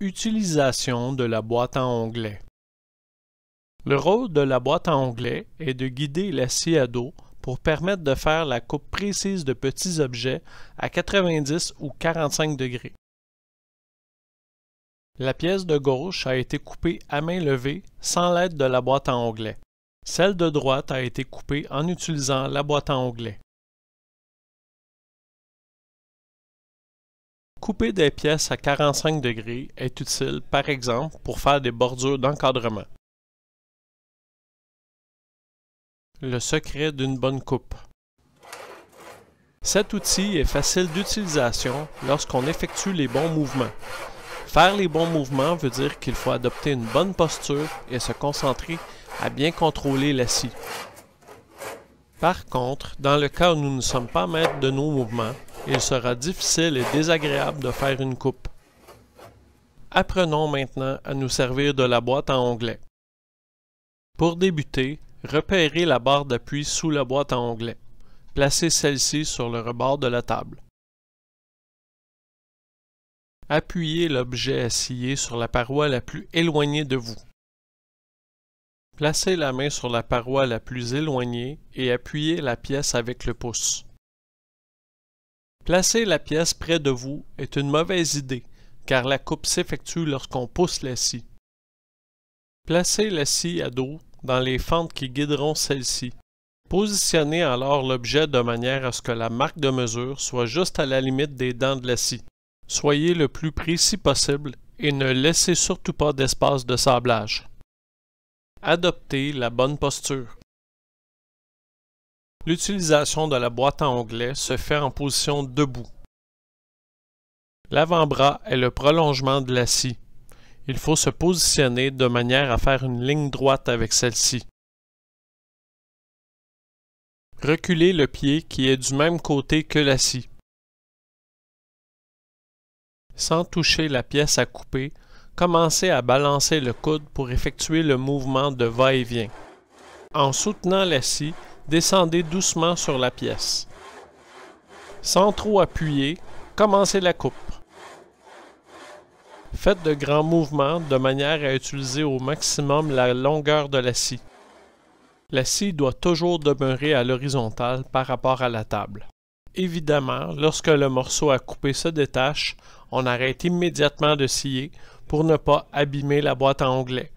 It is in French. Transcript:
Utilisation de la boîte à onglets. Le rôle de la boîte à onglets est de guider la scie à dos pour permettre de faire la coupe précise de petits objets à 90 ou 45 degrés. La pièce de gauche a été coupée à main levée sans l'aide de la boîte à onglets. Celle de droite a été coupée en utilisant la boîte à onglets. Couper des pièces à 45 degrés est utile, par exemple, pour faire des bordures d'encadrement. Le secret d'une bonne coupe. Cet outil est facile d'utilisation lorsqu'on effectue les bons mouvements. Faire les bons mouvements veut dire qu'il faut adopter une bonne posture et se concentrer à bien contrôler la scie. Par contre, dans le cas où nous ne sommes pas maîtres de nos mouvements, il sera difficile et désagréable de faire une coupe. Apprenons maintenant à nous servir de la boîte à onglets. Pour débuter, repérez la barre d'appui sous la boîte à onglets. Placez celle-ci sur le rebord de la table. Appuyez l'objet à scier sur la paroi la plus éloignée de vous. Placez la main sur la paroi la plus éloignée et appuyez la pièce avec le pouce. Placer la pièce près de vous est une mauvaise idée, car la coupe s'effectue lorsqu'on pousse la scie. Placez la scie à dos dans les fentes qui guideront celle-ci. Positionnez alors l'objet de manière à ce que la marque de mesure soit juste à la limite des dents de la scie. Soyez le plus précis possible et ne laissez surtout pas d'espace de sablage. Adoptez la bonne posture. L'utilisation de la boîte à onglets se fait en position debout. L'avant-bras est le prolongement de la scie. Il faut se positionner de manière à faire une ligne droite avec celle-ci. Reculez le pied qui est du même côté que la scie. Sans toucher la pièce à couper, commencez à balancer le coude pour effectuer le mouvement de va-et-vient. En soutenant la scie, descendez doucement sur la pièce. Sans trop appuyer, commencez la coupe. Faites de grands mouvements de manière à utiliser au maximum la longueur de la scie. La scie doit toujours demeurer à l'horizontale par rapport à la table. Évidemment, lorsque le morceau à couper se détache, on arrête immédiatement de scier pour ne pas abîmer la boîte à onglets.